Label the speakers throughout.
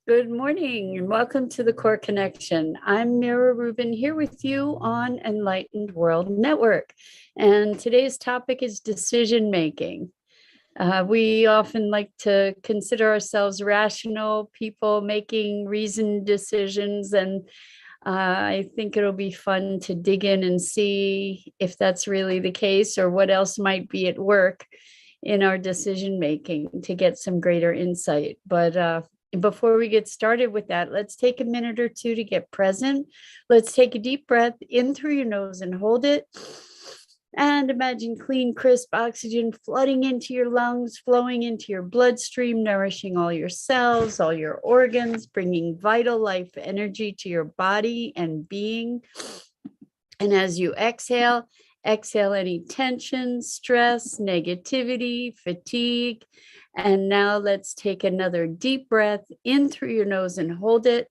Speaker 1: Good morning and welcome to the Core Connection. I'm Mira Rubin here with you on Enlightened World Network. And today's topic is decision making. We often like to consider ourselves rational people making reasoned decisions. And I think it'll be fun to dig in and see if that's really the case or what else might be at work in our decision making to get some greater insight. But before we get started with that, let's take a minute or two to get present. Let's take a deep breath in through your nose and hold it. And imagine clean, crisp oxygen flooding into your lungs, flowing into your bloodstream, nourishing all your cells, all your organs, bringing vital life energy to your body and being. And as you exhale, exhale any tension, stress, negativity, fatigue. And now let's take another deep breath in through your nose and hold it.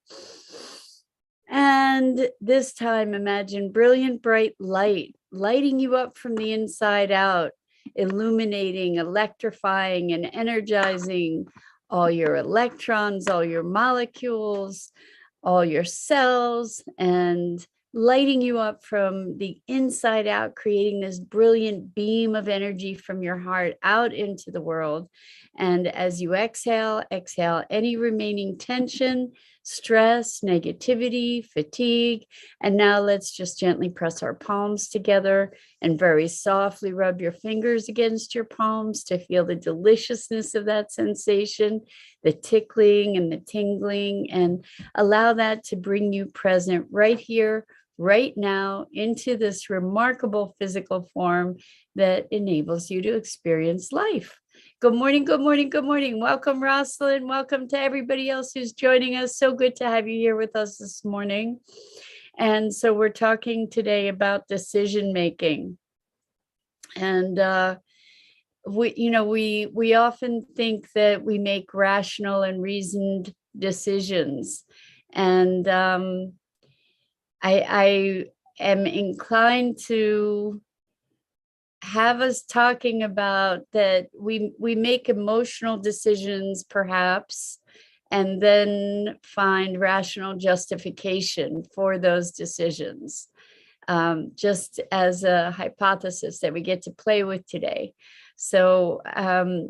Speaker 1: And this time, imagine brilliant, bright light lighting you up from the inside out, illuminating, electrifying, and energizing all your electrons, all your molecules, all your cells, and lighting you up from the inside out, creating this brilliant beam of energy from your heart out into the world. And as you exhale, exhale any remaining tension, stress, negativity, fatigue. And now let's just gently press our palms together and very softly rub your fingers against your palms to feel the deliciousness of that sensation, the tickling and the tingling, and allow that to bring you present right here, right now, into this remarkable physical form that enables you to experience life. Good morning, good morning, good morning. Welcome, Rosalind. Welcome to everybody else who's joining us. So good to have you here with us this morning. And so we're talking today about decision making. And we often think that we make rational and reasoned decisions. And I am inclined to have us talking about that we make emotional decisions perhaps, and then find rational justification for those decisions, just as a hypothesis that we get to play with today. So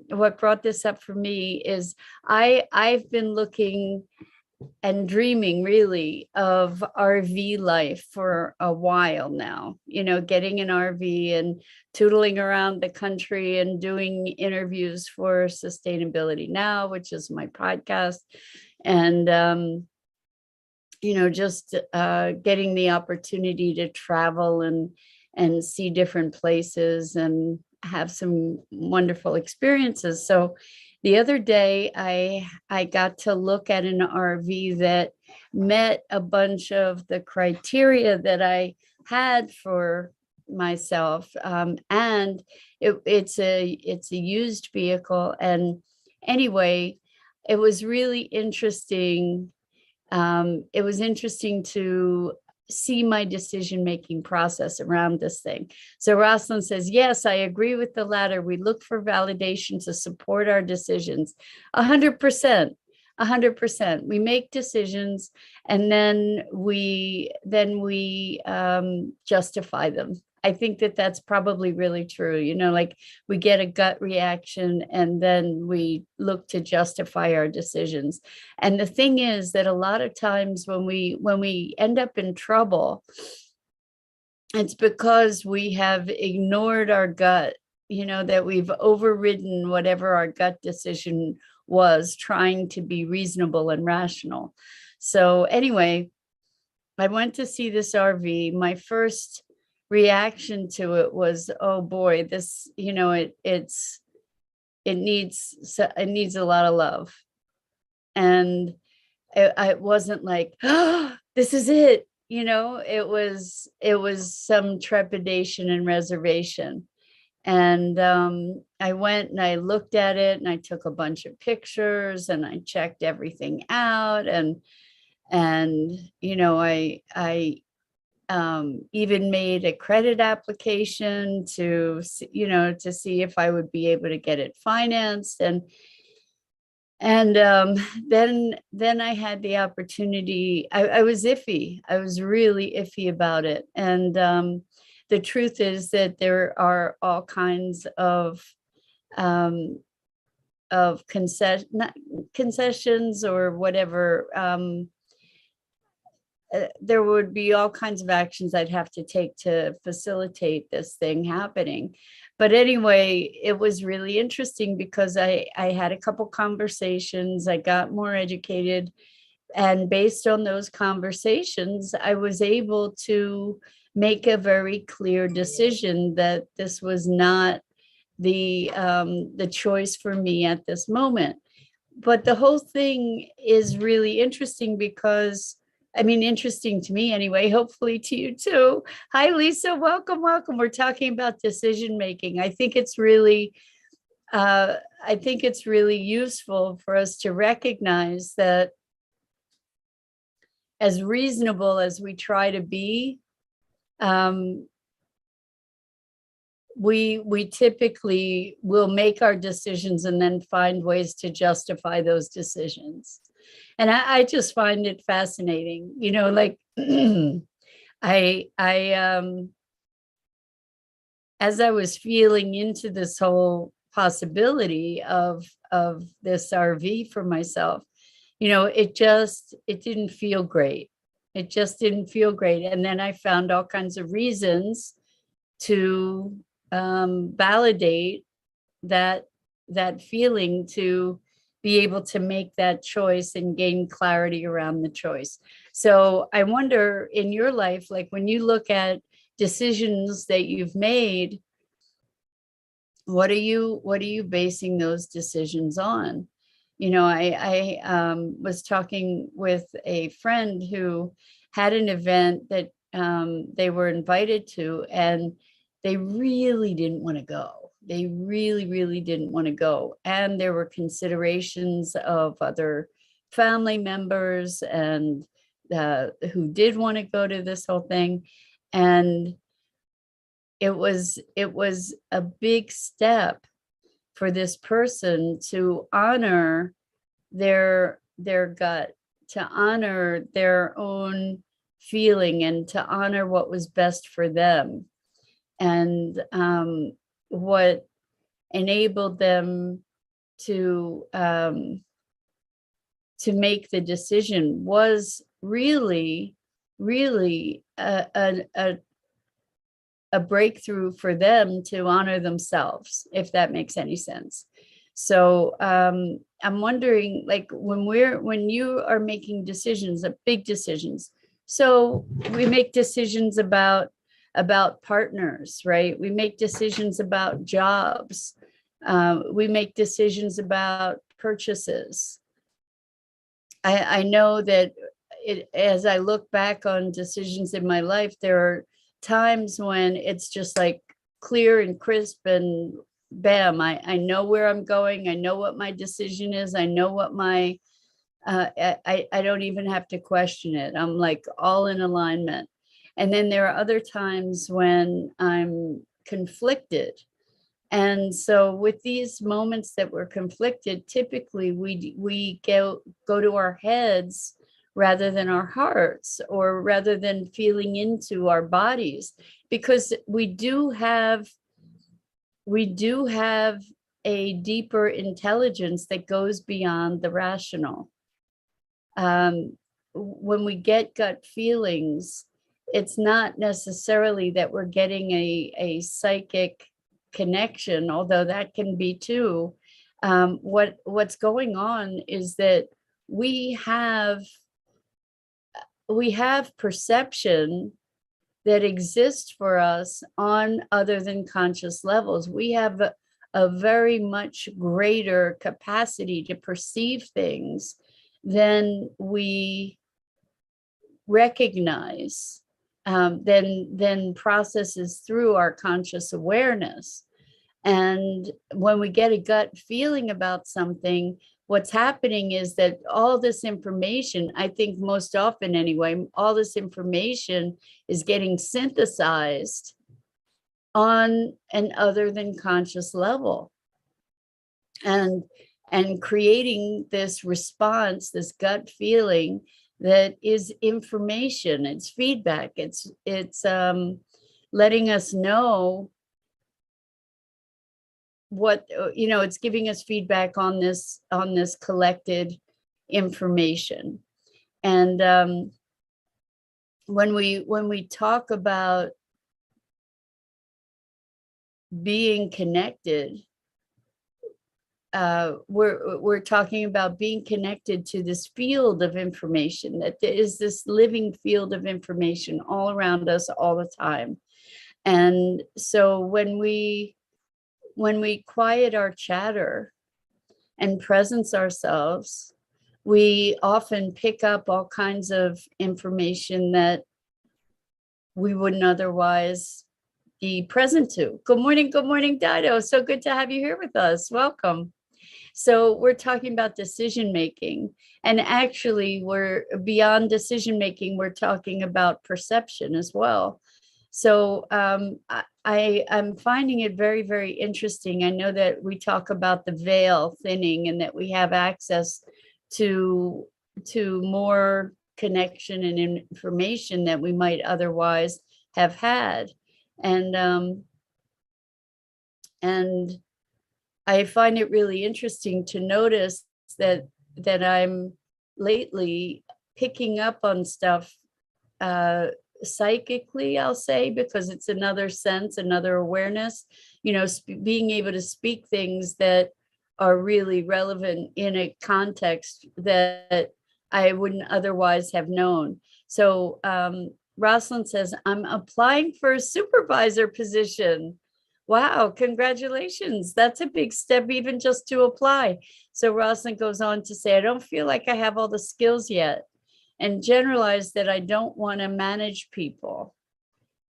Speaker 1: what brought this up for me is I've been looking and dreaming really of RV life for a while now, getting an RV and tootling around the country and doing interviews for Sustainability Now, which is my podcast. And, just getting the opportunity to travel and see different places and have some wonderful experiences. So the other day, I got to look at an RV that met a bunch of the criteria that I had for myself, and it's a used vehicle. And anyway, it was really interesting. It was interesting to see my decision-making process around this thing. So Rosalind says, yes, I agree with the latter. We look for validation to support our decisions. 100%. 100%. We make decisions and then we justify them. I think that that's probably really true. Like we get a gut reaction and then we look to justify our decisions. And the thing is that a lot of times when we end up in trouble, it's because we have ignored our gut, that we've overridden whatever our gut decision was, trying to be reasonable and rational. So anyway, I went to see this RV. My first reaction to it was, oh boy, this, it needs a lot of love. And it wasn't like, oh, this is it. It was some trepidation and reservation. And I went and I looked at it and I took a bunch of pictures and I checked everything out. And I even made a credit application to see if I would be able to get it financed. And And then I had the opportunity. I was iffy. I was really iffy about it. And the truth is that there are all kinds of concessions or whatever. There would be all kinds of actions I'd have to take to facilitate this thing happening. But anyway, it was really interesting because I had a couple conversations, I got more educated, and based on those conversations, I was able to make a very clear decision that this was not the choice for me at this moment. But the whole thing is really interesting because, I mean, interesting to me anyway, hopefully to you too. Hi, Lisa. Welcome, welcome. We're talking about decision making. I think it's really useful for us to recognize that as reasonable as we try to be, we typically will make our decisions and then find ways to justify those decisions. And I just find it fascinating, you know, like as I was feeling into this whole possibility of this RV for myself, you know, it didn't feel great. It just didn't feel great. And then I found all kinds of reasons to validate that feeling, to be able to make that choice and gain clarity around the choice. So I wonder in your life, like when you look at decisions that you've made, what are you basing those decisions on? You know, I was talking with a friend who had an event that they were invited to, and they really didn't want to go. They really didn't want to go. And there were considerations of other family members and who did want to go to this whole thing. And it was a big step for this person to honor their gut, to honor their own feeling, and to honor what was best for them. And what enabled them to make the decision was really a breakthrough for them to honor themselves, if that makes any sense. So I'm wondering, like when you are making decisions, big decisions. So we make decisions about partners, right? We make decisions about jobs. We make decisions about purchases. I know that as I look back on decisions in my life, there are times when it's just like clear and crisp and bam, I know where I'm going. I know what my decision is. I know what my, I don't even have to question it. I'm like all in alignment. And then there are other times when I'm conflicted. And so with these moments that we're conflicted, typically we go to our heads rather than our hearts, or rather than feeling into our bodies, because we do have a deeper intelligence that goes beyond the rational. When we get gut feelings, it's not necessarily that we're getting a psychic connection, although that can be too. What's going on is that we have perception that exists for us on other than conscious levels. We have a very much greater capacity to perceive things than we recognize, then processes through our conscious awareness. And when we get a gut feeling about something, what's happening is that all this information, I think most often anyway, all this information is getting synthesized on an other than conscious level. And and creating this response, this gut feeling that is information, it's feedback, it's letting us know what, it's giving us feedback on this collected information. And when we talk about being connected, we're talking about being connected to this field of information, that there is this living field of information all around us all the time. And so when we quiet our chatter and presence ourselves, we often pick up all kinds of information that we wouldn't otherwise be present to. Good morning, Dido. So good to have you here with us. Welcome. So we're talking about decision making, and actually we're beyond decision making. We're talking about perception as well. So I'm finding it very, very interesting. I know that we talk about the veil thinning and that we have access to more connection and information that we might otherwise have had. And I find it really interesting to notice that I'm lately picking up on stuff psychically, I'll say, because it's another sense, another awareness, being able to speak things that are really relevant in a context that I wouldn't otherwise have known. So Rosalind says, I'm applying for a supervisor position. Wow, congratulations. That's a big step, even just to apply. So Rosalind goes on to say, I don't feel like I have all the skills yet, and generalize that I don't want to manage people.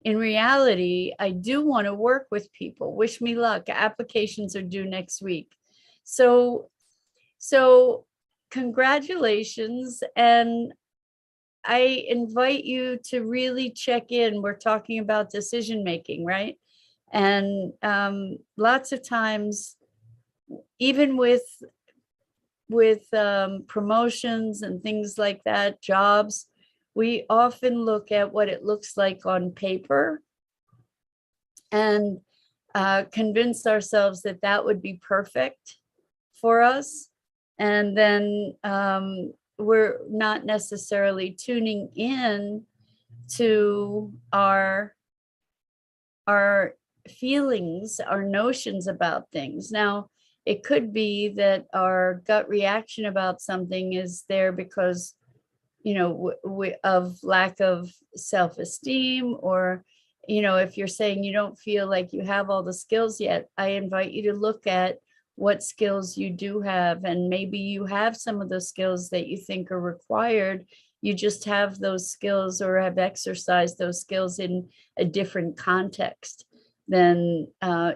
Speaker 1: In reality, I do want to work with people. Wish me luck. Applications are due next week. So congratulations. And I invite you to really check in. We're talking about decision making, right? And lots of times, even with promotions and things like that, jobs, we often look at what it looks like on paper and convince ourselves that that would be perfect for us. And then we're not necessarily tuning in to our feelings, our notions about things. Now, it could be that our gut reaction about something is there because, of lack of self-esteem, or, if you're saying you don't feel like you have all the skills yet, I invite you to look at what skills you do have. And maybe you have some of those skills that you think are required. You just have those skills or have exercised those skills in a different context than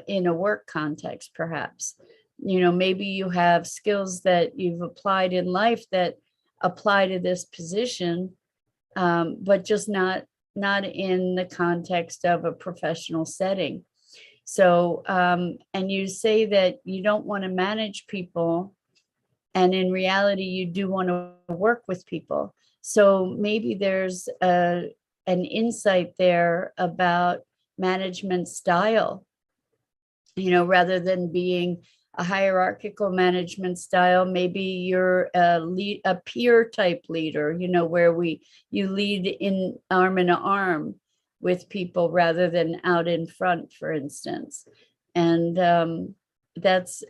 Speaker 1: in a work context, perhaps. Maybe you have skills that you've applied in life that apply to this position, but just not in the context of a professional setting. So, and you say that you don't want to manage people, and in reality, you do want to work with people. So maybe there's an insight there about management style, rather than being a hierarchical management style. Maybe you're a peer type leader, where you lead in arm with people rather than out in front, for instance. And that's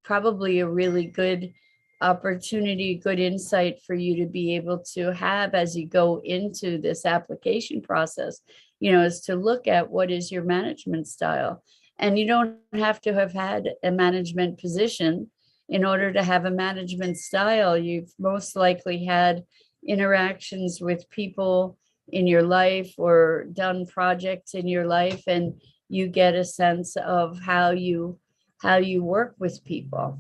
Speaker 1: probably a really good opportunity, good insight for you to be able to have as you go into this application process, is to look at what is your management style. And you don't have to have had a management position in order to have a management style. You've most likely had interactions with people in your life or done projects in your life, and you get a sense of how you work with people.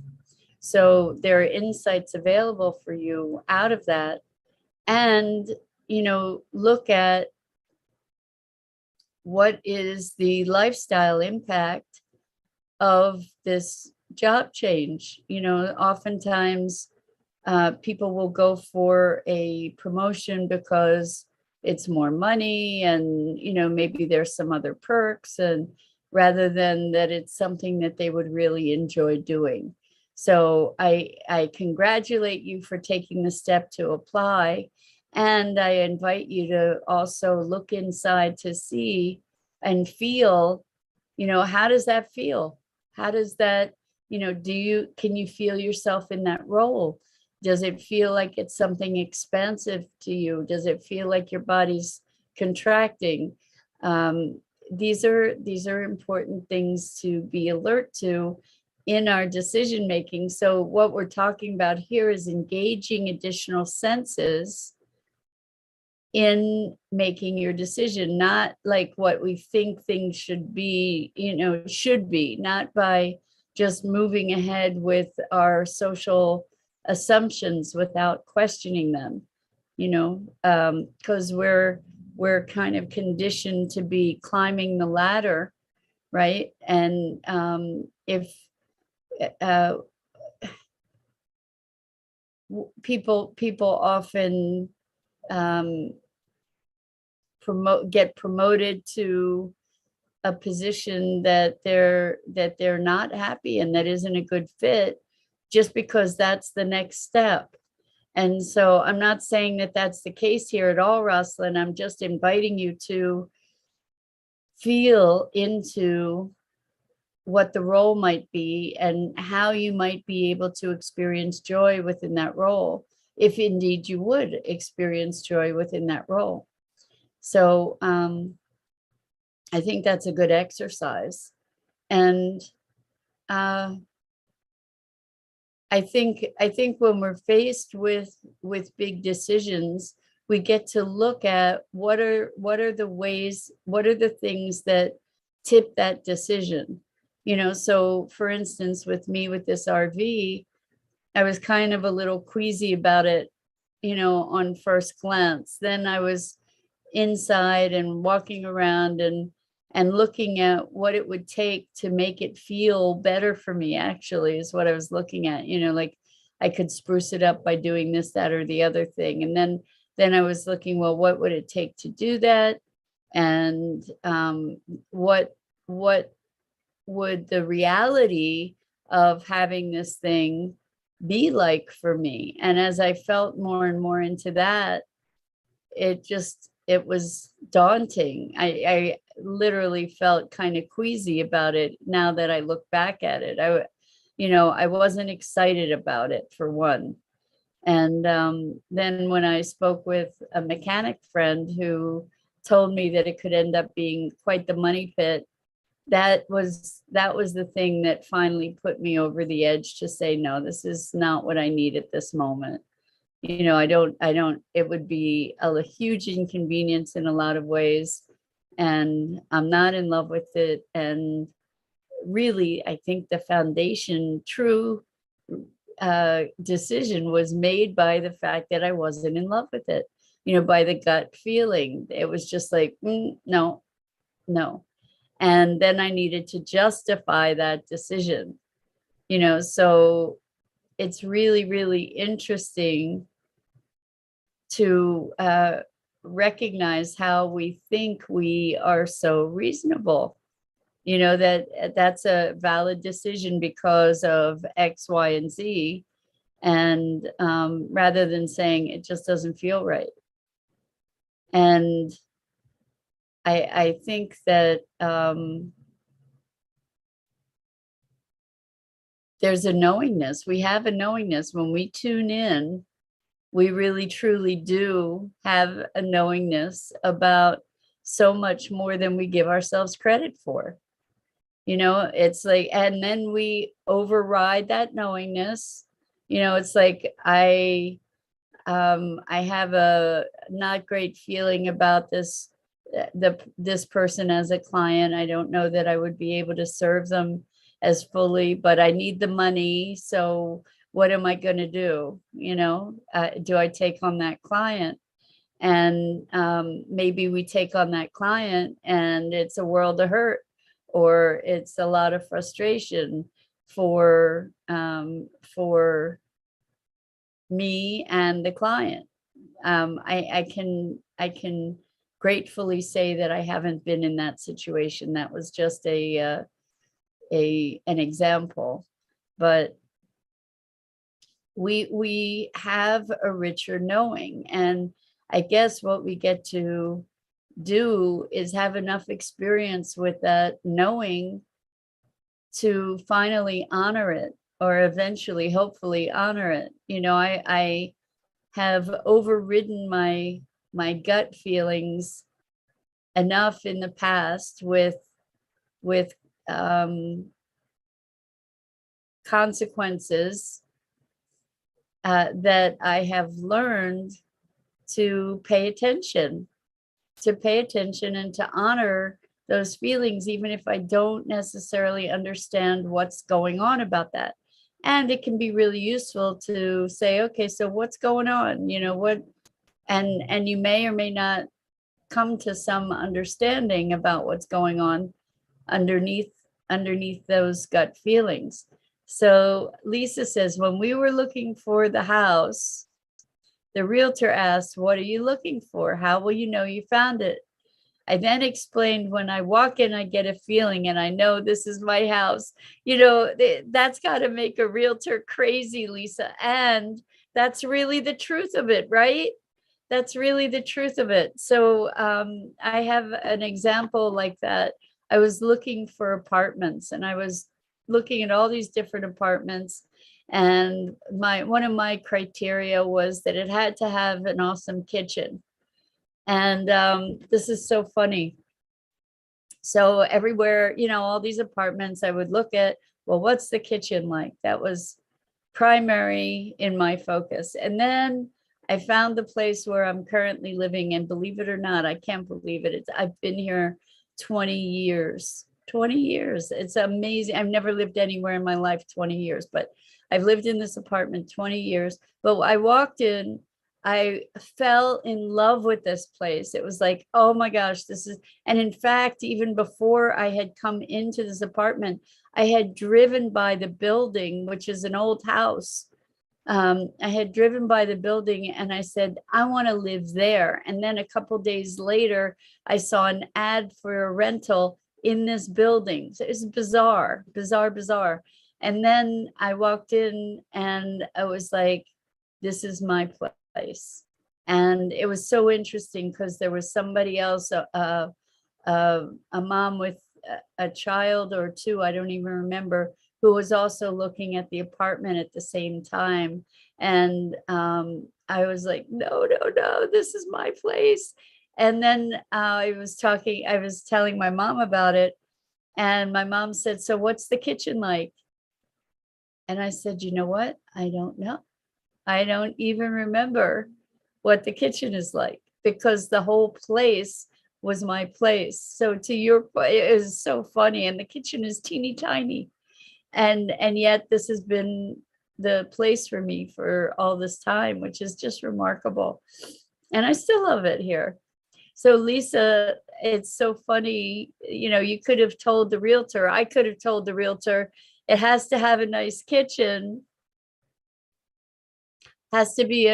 Speaker 1: So there are insights available for you out of that. And, look at what is the lifestyle impact of this job change. Oftentimes people will go for a promotion because it's more money and, maybe there's some other perks, and rather than that it's something that they would really enjoy doing. So I congratulate you for taking the step to apply. And I invite you to also look inside to see and feel, how does that feel? How does that, can you feel yourself in that role? Does it feel like it's something expansive to you? Does it feel like your body's contracting? These are important things to be alert to in our decision making. So what we're talking about here is engaging additional senses in making your decision, not like what we think things should be, not by just moving ahead with our social assumptions without questioning them, because we're kind of conditioned to be climbing the ladder, right? And if uh, people often get promoted to a position that they're not happy and that isn't a good fit, just because that's the next step. And so I'm not saying that that's the case here at all, Rosalind. I'm just inviting you to feel into what the role might be and how you might be able to experience joy within that role, if indeed you would experience joy within that role. So I think that's a good exercise. And I think when we're faced with big decisions, we get to look at what are the ways, what are the things that tip that decision. So for instance, with me with this RV, I was kind of a little queasy about it, on first glance. Then I was inside and walking around and looking at what it would take to make it feel better for me, actually, is what I was looking at. Like I could spruce it up by doing this, that, or the other thing. And then I was looking, well, what would it take to do that? And what would the reality of having this thing be like for me? And as I felt more and more into that, it was daunting. I literally felt kind of queasy about it now that I look back at it. I wasn't excited about it, for one. And then when I spoke with a mechanic friend who told me that it could end up being quite the money pit, that was the thing that finally put me over the edge to say, no, this is not what I need at this moment. I don't, it would be a huge inconvenience in a lot of ways. And I'm not in love with it. And really, I think the foundation, true decision was made by the fact that I wasn't in love with it, by the gut feeling. It was just like, no. And then I needed to justify that decision, so it's really, really interesting to recognize how we think we are so reasonable, that's a valid decision because of X, Y, and Z. And rather than saying it just doesn't feel right. And I think that there's a knowingness. We have a knowingness when we tune in. We really truly do have a knowingness about so much more than we give ourselves credit for. It's like, and then we override that knowingness. It's like I have a not great feeling about this person as a client. I don't know that I would be able to serve them as fully, but I need the money. So what am I going to do? Do I take on that client? And maybe we take on that client and it's a world of hurt, or it's a lot of frustration, for me and the client. I can gratefully say that I haven't been in that situation. That was just an example, but we have a richer knowing, and I guess what we get to do is have enough experience with that knowing to finally honor it, or eventually, hopefully, honor it. You know, I have overridden my gut feelings enough in the past with consequences that I have learned to pay attention and to honor those feelings, even if I don't necessarily understand what's going on about that. And it can be really useful to say, okay, so what's going on? You know, what, and you may or may not come to some understanding about what's going on underneath those gut feelings. So Lisa says, when we were looking for the house, the realtor asked, what are you looking for? How will you know you found it? I then explained, when I walk in, I get a feeling and I know this is my house. You know, that's got to make a realtor crazy, Lisa. And that's really the truth of it, right? That's really the truth of it. So I have an example like that. I was looking for apartments, and I was looking at all these different apartments. And one of my criteria was that it had to have an awesome kitchen. And this is so funny. So everywhere, you know, all these apartments, I would look at, well, what's the kitchen like? That was primary in my focus. And then I found the place where I'm currently living, and believe it or not, I can't believe it. I've been here 20 years. 20 years. It's amazing. I've never lived anywhere in my life 20 years, but I've lived in this apartment 20 years. But I walked in, I fell in love with this place. It was like, oh my gosh, this is, and in fact, even before I had come into this apartment, I had driven by the building, which is an old house. I had driven by the building and I said, I want to live there. And then a couple days later, I saw an ad for a rental in this building. So it's bizarre. And then I walked in and I was like, this is my place. And it was so interesting because there was somebody else, a mom with a child or two, I don't even remember, who was also looking at the apartment at the same time. And I was like, no, this is my place. And then I was telling my mom about it. And my mom said, so what's the kitchen like? And I said, you know what? I don't know. I don't even remember what the kitchen is like, because the whole place was my place. So to your point, it is so funny. And the kitchen is teeny tiny. And yet this has been the place for me for all this time, which is just remarkable. And I still love it here. So Lisa, it's so funny, you know, you could have told the realtor, I could have told the realtor, it has to have a nice kitchen, has to be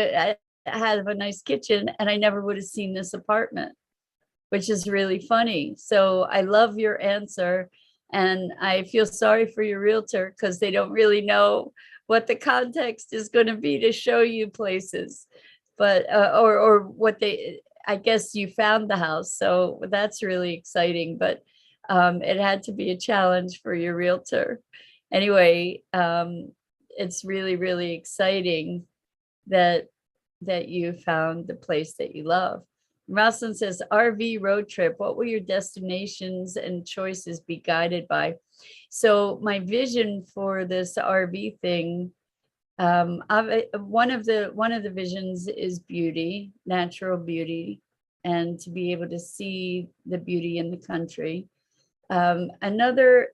Speaker 1: have a nice kitchen, and I never would have seen this apartment, which is really funny. So I love your answer. And I feel sorry for your realtor because they don't really know what the context is going to be to show you places, but or what they, I guess you found the house, so that's really exciting. But it had to be a challenge for your realtor. Anyway, it's really, really exciting that you found the place that you love. Rosalind says, RV road trip, what will your destinations and choices be guided by? So my vision for this RV thing, one of the visions is beauty, natural beauty, and to be able to see the beauty in the country. Another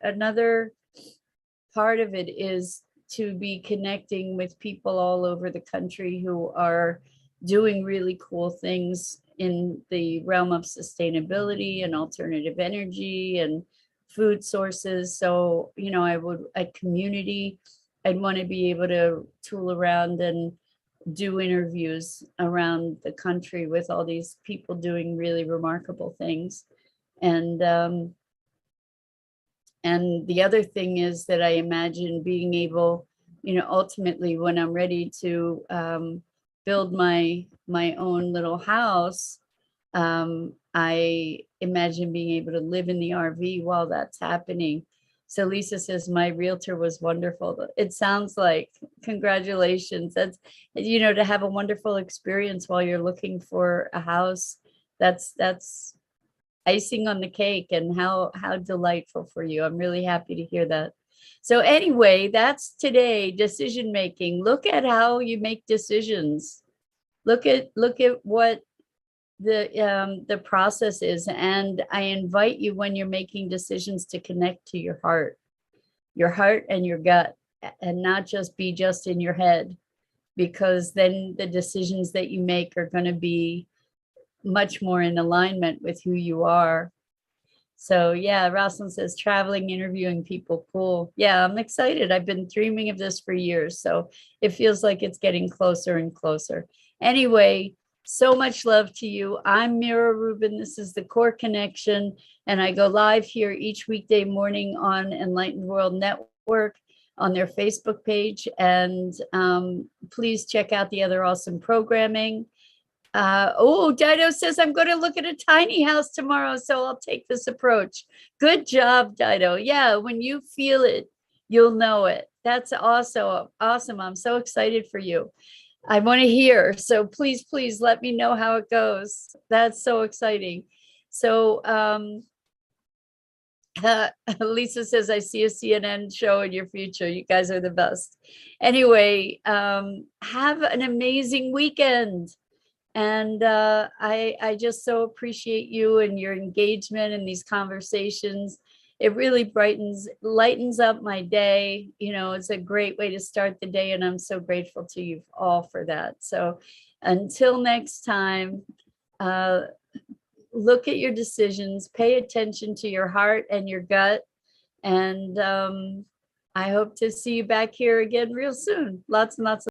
Speaker 1: part of it is to be connecting with people all over the country who are doing really cool things in the realm of sustainability and alternative energy and food sources. So, at community, I'd want to be able to tool around and do interviews around the country with all these people doing really remarkable things. And the other thing is that I imagine being able, ultimately when I'm ready to build my own little house, I imagine being able to live in the RV while that's happening. So Lisa says, my realtor was wonderful. It sounds like, congratulations. That's, to have a wonderful experience while you're looking for a house. That's icing on the cake, and how delightful for you. I'm really happy to hear that. So anyway, that's today, decision making. Look at how you make decisions. Look at what the process is. And I invite you, when you're making decisions, to connect to your heart and your gut, and not just be just in your head, because then the decisions that you make are going to be much more in alignment with who you are. So yeah, Rosalind says, traveling, interviewing people, cool. Yeah, I'm excited. I've been dreaming of this for years. So it feels like it's getting closer and closer. Anyway, so much love to you. I'm Mira Rubin. This is the Core Connection. And I go live here each weekday morning on Enlightened World Network on their Facebook page. And please check out the other awesome programming. Dido says, I'm going to look at a tiny house tomorrow, so I'll take this approach. Good job, Dido. Yeah, when you feel it, you'll know it. That's also awesome. I'm so excited for you. I want to hear. So please let me know how it goes. That's so exciting. So Lisa says, I see a CNN show in your future. You guys are the best. Anyway, have an amazing weekend. And I just so appreciate you and your engagement in these conversations. It really lightens up my day. It's a great way to start the day. And I'm so grateful to you all for that. So until next time, look at your decisions, pay attention to your heart and your gut. And I hope to see you back here again real soon. Lots and lots of